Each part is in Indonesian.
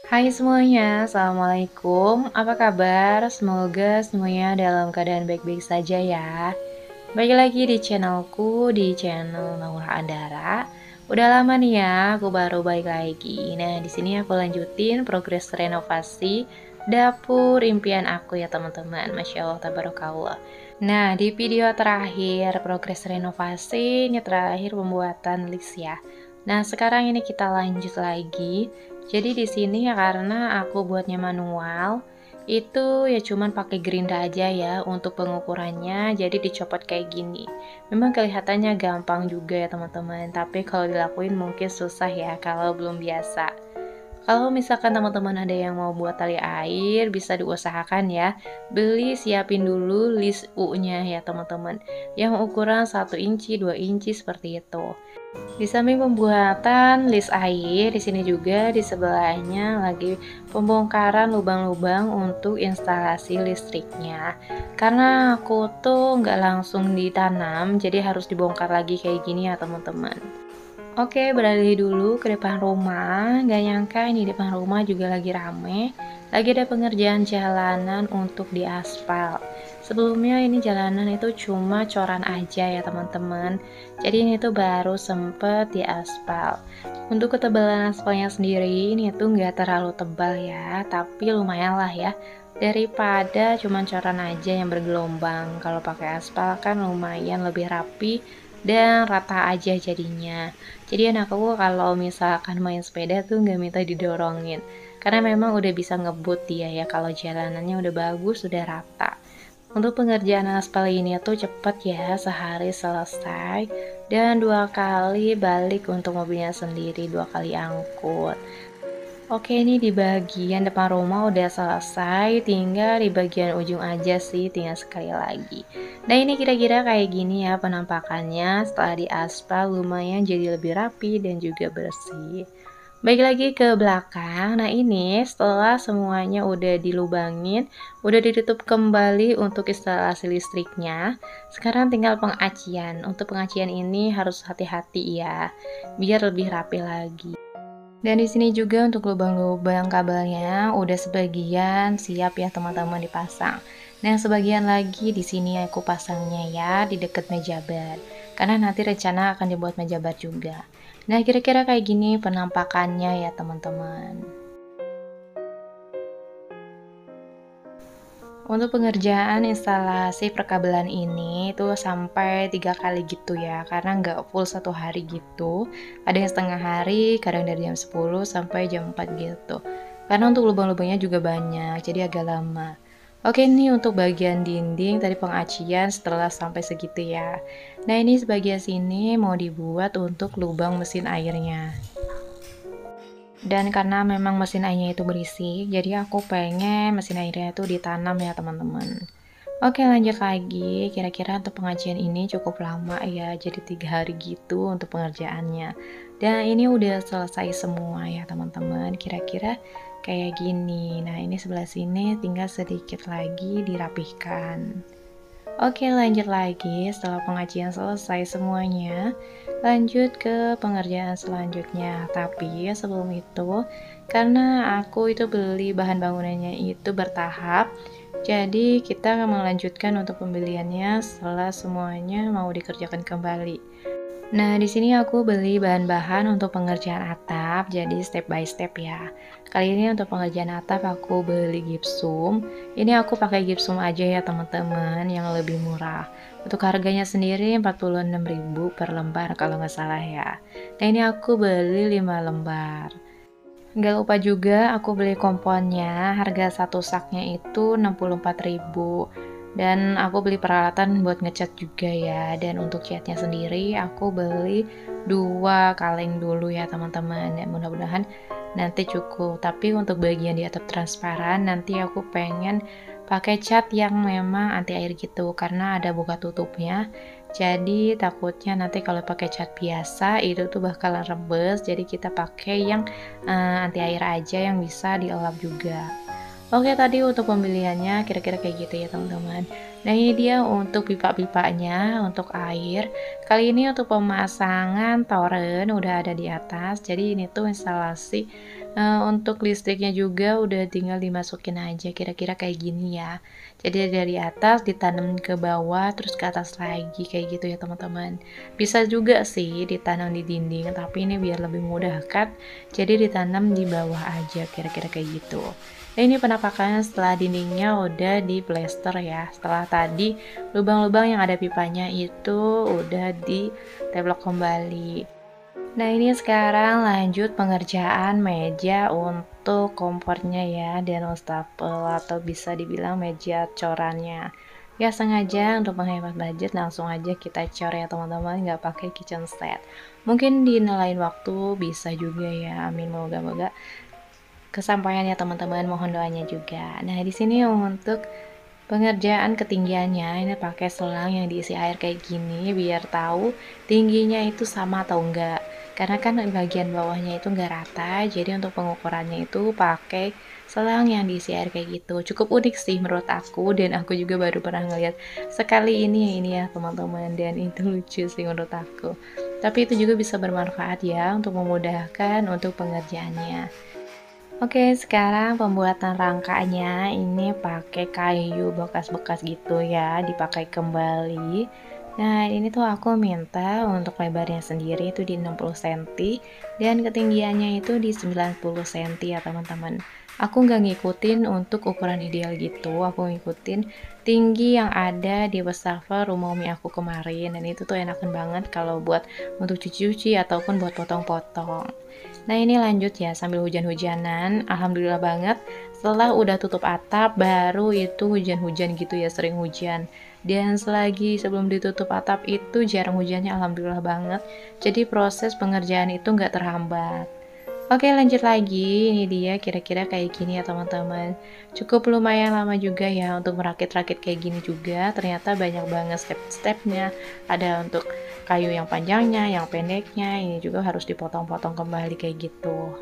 Hai semuanya, Assalamualaikum. Apa kabar? Semoga semuanya dalam keadaan baik-baik saja ya. Balik lagi di channelku, di channel Naura Andara. Udah lama nih ya, aku baru balik lagi. Nah, di sini aku lanjutin progres renovasi dapur impian aku ya teman-teman. Masya Allah, tabarakallah. Nah, di video terakhir progres renovasi, ini terakhir pembuatan list ya. Nah, sekarang ini kita lanjut lagi. Jadi di sini ya karena aku buatnya manual, itu ya cuman pakai gerinda aja ya untuk pengukurannya, jadi dicopot kayak gini. Memang kelihatannya gampang juga ya teman-teman, tapi kalau dilakuin mungkin susah ya kalau belum biasa. Kalau misalkan teman-teman ada yang mau buat tali air, bisa diusahakan ya. Beli siapin dulu list U-nya ya teman-teman. Yang ukuran 1 inci, 2 inci seperti itu. Di samping pembuatan list air, di sini juga di sebelahnya lagi pembongkaran lubang-lubang untuk instalasi listriknya. Karena aku tuh nggak langsung ditanam, jadi harus dibongkar lagi kayak gini ya teman-teman. Oke, beralih dulu ke depan rumah. Gak nyangka ini depan rumah juga lagi rame. Lagi ada pengerjaan jalanan untuk diaspal. Sebelumnya ini jalanan itu cuma coran aja ya teman-teman. Jadi ini tuh baru sempet diaspal. Untuk ketebalan aspalnya sendiri ini tuh nggak terlalu tebal ya, tapi lumayan lah ya. Daripada cuma coran aja yang bergelombang. Kalau pakai aspal kan lumayan lebih rapi dan rata aja jadinya. Jadi anak aku kalau misalkan main sepeda tuh nggak minta didorongin, karena memang udah bisa ngebut dia ya kalau jalanannya udah bagus, udah rata. Untuk pengerjaan aspal ini tuh cepet ya, sehari selesai dan 2 kali balik untuk mobilnya sendiri, 2 kali angkut. Oke, ini di bagian depan rumah udah selesai, tinggal di bagian ujung aja sih, tinggal sekali lagi. Nah, ini kira-kira kayak gini ya penampakannya setelah diaspal, lumayan jadi lebih rapi dan juga bersih. Baik lagi ke belakang, nah ini setelah semuanya udah dilubangin, udah ditutup kembali untuk instalasi listriknya, sekarang tinggal pengacian. Untuk pengacian ini harus hati-hati ya, biar lebih rapi lagi. Dan di sini juga untuk lubang-lubang kabelnya udah sebagian siap ya teman-teman dipasang. Nah, sebagian lagi di sini aku pasangnya ya di dekat meja bar. Karena nanti rencana akan dibuat meja bar juga. Nah, kira-kira kayak gini penampakannya ya teman-teman. Untuk pengerjaan instalasi perkabelan ini tuh sampai 3 kali gitu ya, karena nggak full 1 hari gitu. Ada yang setengah hari, kadang dari jam 10 sampai jam 4 gitu. Karena untuk lubang-lubangnya juga banyak, jadi agak lama. Oke nih untuk bagian dinding tadi pengacian setelah sampai segitu ya. Nah ini sebagian sini mau dibuat untuk lubang mesin airnya. Dan karena memang mesin airnya itu berisik, jadi aku pengen mesin airnya itu ditanam ya teman-teman. Oke lanjut lagi, kira-kira untuk pengajian ini cukup lama ya, jadi 3 hari gitu untuk pengerjaannya. Dan ini udah selesai semua ya teman-teman, kira-kira kayak gini. Nah ini sebelah sini tinggal sedikit lagi dirapihkan. Oke, lanjut lagi. Setelah pengajian selesai semuanya, lanjut ke pengerjaan selanjutnya. Tapi sebelum itu, karena aku itu beli bahan bangunannya itu bertahap, jadi kita akan melanjutkan untuk pembeliannya setelah semuanya mau dikerjakan kembali. Nah, di sini aku beli bahan-bahan untuk pengerjaan atap, jadi step by step ya. Kali ini untuk pengerjaan atap aku beli gipsum. Ini aku pakai gipsum aja ya teman-teman, yang lebih murah. Untuk harganya sendiri 46.000 per lembar kalau nggak salah ya. Nah, ini aku beli 5 lembar. Nggak lupa juga aku beli komponnya, harga satu saknya itu 64.000. Dan aku beli peralatan buat ngecat juga ya. Dan untuk catnya sendiri aku beli 2 kaleng dulu ya teman-teman. Dan mudah-mudahan nanti cukup. Tapi untuk bagian di atap transparan nanti aku pengen pakai cat yang memang anti air gitu karena ada buka tutupnya. Jadi takutnya nanti kalau pakai cat biasa itu tuh bakalan rembes. Jadi kita pakai yang anti air aja yang bisa dielap juga. Oke tadi untuk pembeliannya kira-kira kayak gitu ya teman-teman. Nah ini dia untuk pipa-pipanya untuk air. Kali ini untuk pemasangan toren udah ada di atas. Jadi ini tuh instalasi Untuk listriknya juga udah tinggal dimasukin aja, kira-kira kayak gini ya. Jadi dari atas ditanam ke bawah, terus ke atas lagi, kayak gitu ya teman-teman. Bisa juga sih ditanam di dinding, tapi ini biar lebih mudah kan, jadi ditanam di bawah aja, kira-kira kayak gitu. Nah, ini penampakannya setelah dindingnya udah di plester ya. Setelah tadi lubang-lubang yang ada pipanya itu udah diteblok kembali. Nah, ini sekarang lanjut pengerjaan meja untuk kompornya ya, dan wastafel atau bisa dibilang meja corannya. Ya, sengaja untuk menghemat budget langsung aja kita cor ya teman-teman, nggak pakai kitchen set. Mungkin di lain waktu bisa juga ya, amin, moga-moga kesampaian ya teman-teman, mohon doanya juga. Nah, di sini untuk pengerjaan ketinggiannya ini pakai selang yang diisi air kayak gini biar tahu tingginya itu sama atau enggak. Karena kan bagian bawahnya itu enggak rata, jadi untuk pengukurannya itu pakai selang yang diisi air kayak gitu. Cukup unik sih menurut aku, dan aku juga baru pernah ngeliat sekali ini ya teman-teman, dan itu lucu sih menurut aku. Tapi itu juga bisa bermanfaat ya untuk memudahkan untuk pengerjaannya. Oke, sekarang pembuatan rangkanya ini pakai kayu bekas-bekas gitu ya, dipakai kembali. Nah, ini tuh aku minta untuk lebarnya sendiri itu di 60 cm dan ketinggiannya itu di 90 cm ya teman-teman. Aku nggak ngikutin untuk ukuran ideal gitu, aku ngikutin tinggi yang ada di wastafel rumah umi aku kemarin, dan itu tuh enakan banget kalau buat untuk cuci-cuci ataupun buat potong-potong. Nah, ini lanjut ya sambil hujan-hujanan. Alhamdulillah banget setelah udah tutup atap baru itu hujan-hujan gitu ya, sering hujan. Dan selagi sebelum ditutup atap itu jarang hujannya, alhamdulillah banget. Jadi proses pengerjaan itu nggak terhambat. Oke, lanjut lagi. Ini dia kira-kira kayak gini ya teman-teman. Cukup lumayan lama juga ya untuk merakit-rakit kayak gini juga. Ternyata banyak banget step-stepnya. Ada untuk kayu yang panjangnya, yang pendeknya. Ini juga harus dipotong-potong kembali kayak gitu.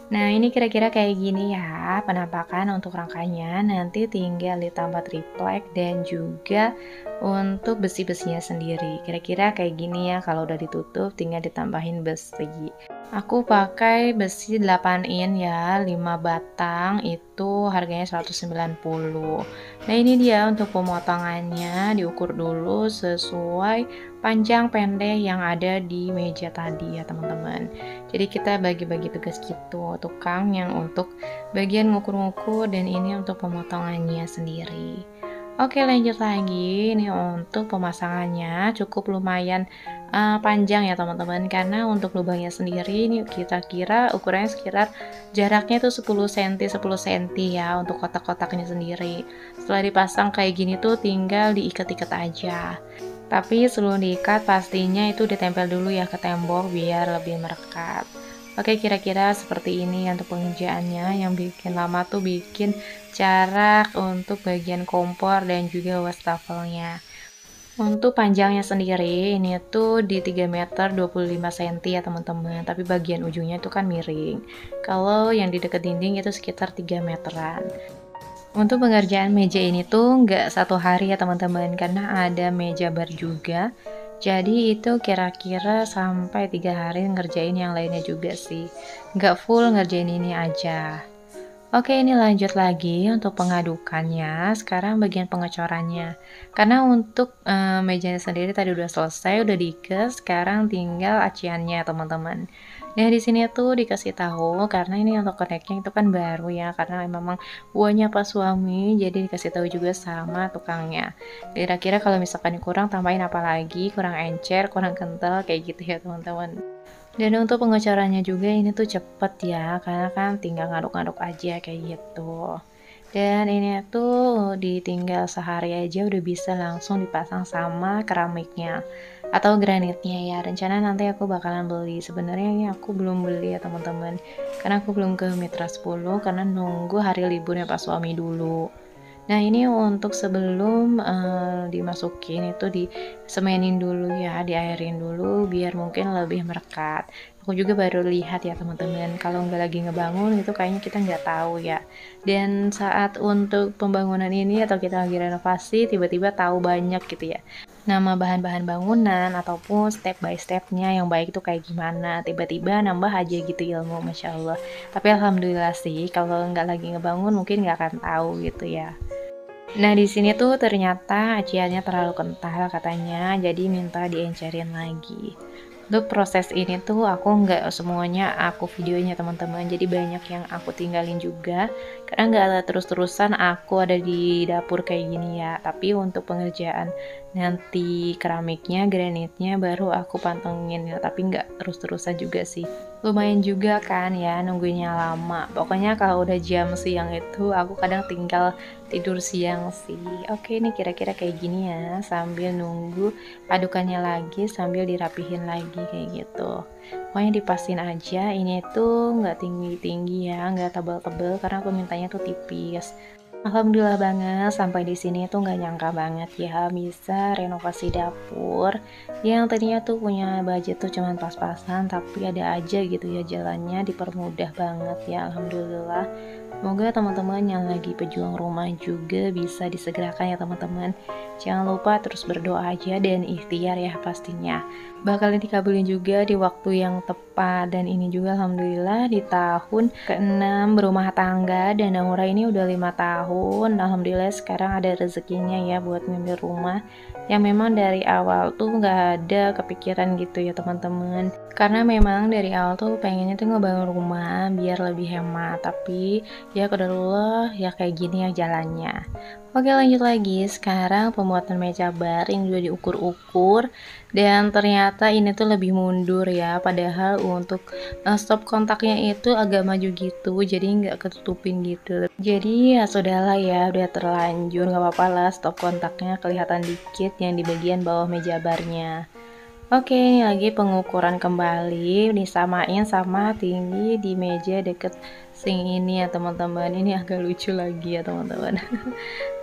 Nah, ini kira-kira kayak gini ya penampakan untuk rangkanya. Nanti tinggal ditambah triplek dan juga untuk besi-besinya sendiri. Kira-kira kayak gini ya, kalau udah ditutup tinggal ditambahin besi. Aku pakai besi 8 in ya, 5 batang itu harganya 190. Nah, ini dia untuk pemotongannya, diukur dulu sesuai panjang pendek yang ada di meja tadi ya teman-teman. Jadi kita bagi-bagi tugas gitu, tukang yang untuk bagian ngukur-ngukur dan ini untuk pemotongannya sendiri. Oke, lanjut lagi. Ini untuk pemasangannya cukup lumayan panjang ya teman-teman, karena untuk lubangnya sendiri ini kita kira ukurannya sekitar jaraknya tuh 10 cm 10 cm ya untuk kotak-kotaknya sendiri. Setelah dipasang kayak gini tuh tinggal diikat-ikat aja. Tapi sebelum diikat pastinya itu ditempel dulu ya ke tembok biar lebih merekat. Oke, kira-kira seperti ini untuk pengerjaannya. Yang bikin lama tuh bikin jarak untuk bagian kompor dan juga wastafelnya. Untuk panjangnya sendiri ini tuh di 3 meter 25 cm ya teman-teman, tapi bagian ujungnya itu kan miring. Kalau yang di dekat dinding itu sekitar 3 meteran. Untuk pengerjaan meja ini tuh nggak satu hari ya teman-teman, karena ada meja bar juga. Jadi itu kira-kira sampai 3 hari ngerjain yang lainnya juga sih. Nggak full ngerjain ini aja. Oke, ini lanjut lagi untuk pengadukannya. Sekarang bagian pengecorannya. Karena untuk mejanya sendiri tadi udah selesai, udah diikat, sekarang tinggal aciannya, teman-teman. Nah, di sini tuh dikasih tahu karena ini untuk koneknya itu kan baru ya, karena memang buahnya pas suami, jadi dikasih tahu juga sama tukangnya. Kira-kira kalau misalkan kurang tambahin apa lagi, kurang encer, kurang kental kayak gitu ya, teman-teman. Dan untuk pengecorannya juga ini tuh cepet ya, karena kan tinggal ngaduk-ngaduk aja kayak gitu. Dan ini tuh ditinggal sehari aja udah bisa langsung dipasang sama keramiknya atau granitnya ya. Rencana nanti aku bakalan beli. Sebenarnya ini aku belum beli ya teman-teman, karena aku belum ke Mitra 10 karena nunggu hari liburnya Pak suami dulu. Nah, ini untuk sebelum dimasukin itu disemenin dulu ya, diairin dulu biar mungkin lebih merekat. Aku juga baru lihat ya teman-teman, kalau nggak lagi ngebangun itu kayaknya kita nggak tahu ya. Dan saat untuk pembangunan ini atau kita lagi renovasi, tiba-tiba tahu banyak gitu ya. nama bahan-bahan bangunan ataupun step by stepnya yang baik itu kayak gimana. Tiba-tiba nambah aja gitu ilmu, Masya Allah. Tapi alhamdulillah sih kalau nggak lagi ngebangun mungkin nggak akan tahu gitu ya. Nah, di sini tuh ternyata aciannya terlalu kental katanya, jadi minta diencerin lagi. Untuk proses ini tuh aku nggak semuanya aku videonya teman-teman, jadi banyak yang aku tinggalin juga, karena nggak ada terus-terusan aku ada di dapur kayak gini ya. Tapi untuk pengerjaan nanti keramiknya, granitnya baru aku pantengin ya, tapi nggak terus-terusan juga sih. Lumayan juga kan ya nunggunya lama. Pokoknya kalau udah jam siang itu aku kadang tinggal tidur siang sih. Oke nih kira-kira kayak gini ya, sambil nunggu padukannya lagi sambil dirapihin lagi kayak gitu. Pokoknya dipastiin aja ini tuh nggak tinggi-tinggi ya, nggak tebal-tebal karena aku mintanya tuh tipis. Alhamdulillah banget sampai di sini tuh nggak nyangka banget ya bisa renovasi dapur yang tadinya tuh punya budget tuh cuman pas-pasan tapi ada aja gitu ya jalannya dipermudah banget ya alhamdulillah. Semoga teman-teman yang lagi pejuang rumah juga bisa disegerakan ya teman-teman. Jangan lupa terus berdoa aja dan ikhtiar ya pastinya. Bakalan dikabulin juga di waktu yang tepat dan ini juga alhamdulillah di tahun ke-6 berumah tangga dan Naura ini udah 5 tahun. Alhamdulillah sekarang ada rezekinya ya buat ngambil rumah yang memang dari awal tuh nggak ada kepikiran gitu ya teman-teman, karena memang dari awal tuh pengennya tuh ngebangun rumah biar lebih hemat, tapi ya qadarullah ya kayak gini ya jalannya. Oke lanjut lagi, sekarang pembuatan meja bar yang udah diukur-ukur dan ternyata ini tuh lebih mundur ya, padahal untuk stop kontaknya itu agak maju gitu jadi nggak ketutupin gitu. Jadi ya sudahlah ya udah terlanjur nggak apa-apa lah stop kontaknya kelihatan dikit yang di bagian bawah meja barnya. Oke, ini lagi pengukuran kembali, disamain sama tinggi di meja deket sink ini ya teman-teman. Ini agak lucu lagi ya teman-teman.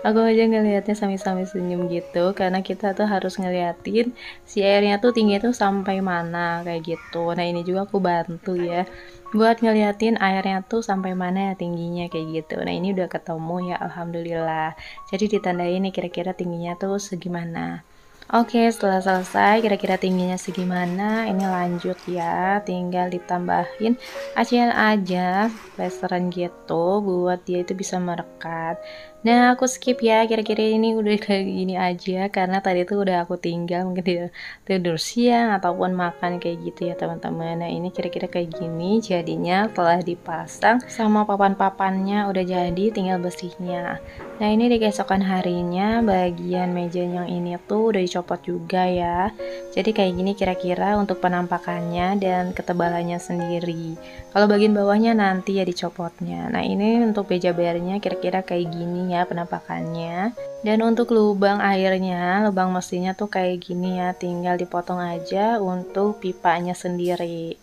Aku aja ngelihatnya sambil-sambil senyum gitu, karena kita tuh harus ngeliatin si airnya tuh tinggi tuh sampai mana kayak gitu. Nah ini juga aku bantu ya, buat ngeliatin airnya tuh sampai mana ya tingginya kayak gitu. Nah ini udah ketemu ya alhamdulillah. Jadi ditandain nih kira-kira tingginya tuh segimana. Oke, setelah selesai kira-kira tingginya segimana, ini lanjut ya, tinggal ditambahin acian aja, plesteran gitu, buat dia itu bisa merekat. Nah, aku skip ya, kira-kira ini udah kayak gini aja, karena tadi tuh udah aku tinggal, mungkin dia tidur siang, ataupun makan kayak gitu ya teman-teman. Nah, ini kira-kira kayak gini, jadinya setelah dipasang sama papan-papannya udah jadi, tinggal bersihnya. Nah ini di keesokan harinya bagian meja yang ini tuh udah dicopot juga ya. Jadi kayak gini kira-kira untuk penampakannya dan ketebalannya sendiri. Kalau bagian bawahnya nanti ya dicopotnya. Nah ini untuk meja bayarnya kira-kira kayak gini ya penampakannya. Dan untuk lubang airnya, lubang mesinnya tuh kayak gini ya, tinggal dipotong aja untuk pipanya sendiri.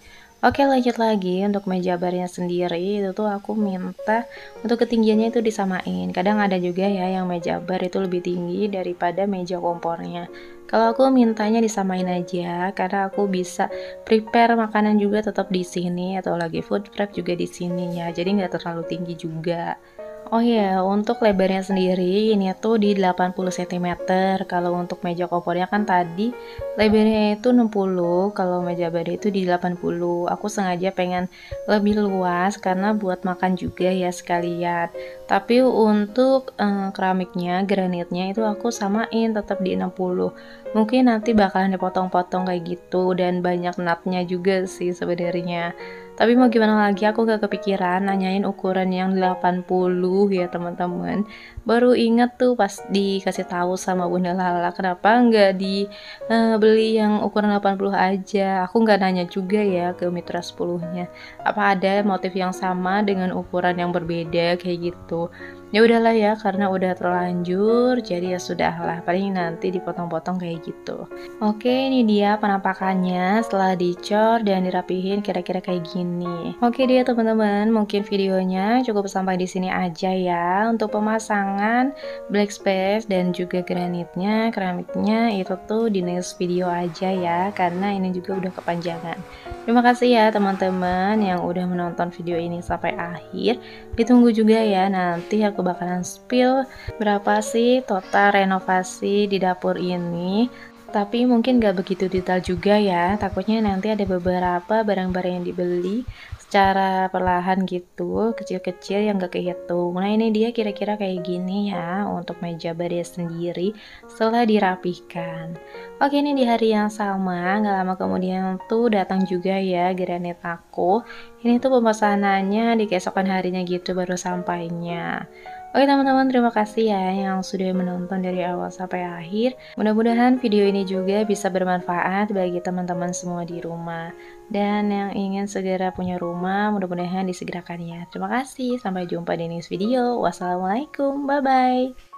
Oke lanjut lagi untuk meja barnya sendiri itu tuh aku minta untuk ketinggiannya itu disamain. Kadang ada juga ya yang meja bar itu lebih tinggi daripada meja kompornya. Kalau aku mintanya disamain aja karena aku bisa prepare makanan juga tetap di sini atau lagi food prep juga di sini ya. Jadi nggak terlalu tinggi juga. Oh iya, untuk lebarnya sendiri ini tuh di 80 cm. Kalau untuk meja kompornya kan tadi lebarnya itu 60, kalau meja badan itu di 80. Aku sengaja pengen lebih luas karena buat makan juga ya sekalian. Tapi untuk keramiknya, granitnya itu aku samain tetap di 60. Mungkin nanti bakalan dipotong-potong kayak gitu dan banyak nutnya juga sih sebenarnya. Tapi mau gimana lagi aku gak kepikiran nanyain ukuran yang 80 ya teman-teman. Baru inget tuh pas dikasih tahu sama Bunda Lala kenapa nggak dibeli yang ukuran 80 aja. Aku nggak nanya juga ya ke mitra 10-nya. Apa ada motif yang sama dengan ukuran yang berbeda kayak gitu. Ya udahlah ya karena udah terlanjur jadi ya sudahlah paling nanti dipotong-potong kayak gitu. Oke, ini dia penampakannya setelah dicor dan dirapihin kira-kira kayak gini. Oke dia teman-teman, mungkin videonya cukup sampai di sini aja ya. Untuk pemasangan black space dan juga granitnya, keramiknya itu tuh di next video aja ya, karena ini juga udah kepanjangan. Terima kasih ya teman-teman yang udah menonton video ini sampai akhir. Ditunggu juga ya nanti aku bakalan spill berapa sih total renovasi di dapur ini. Tapi mungkin nggak begitu detail juga ya, takutnya nanti ada beberapa barang-barang yang dibeli secara perlahan gitu, kecil-kecil yang nggak kehitung. Nah ini dia kira-kira kayak gini ya untuk meja baris sendiri setelah dirapihkan. Oke ini di hari yang sama, nggak lama kemudian tuh datang juga ya granit aku. Ini tuh pemesanannya di keesokan harinya gitu baru sampainya. Oke teman-teman, terima kasih ya yang sudah menonton dari awal sampai akhir. Mudah-mudahan video ini juga bisa bermanfaat bagi teman-teman semua di rumah. Dan yang ingin segera punya rumah, mudah-mudahan disegerakan ya. Terima kasih, sampai jumpa di next video. Wassalamualaikum, bye-bye.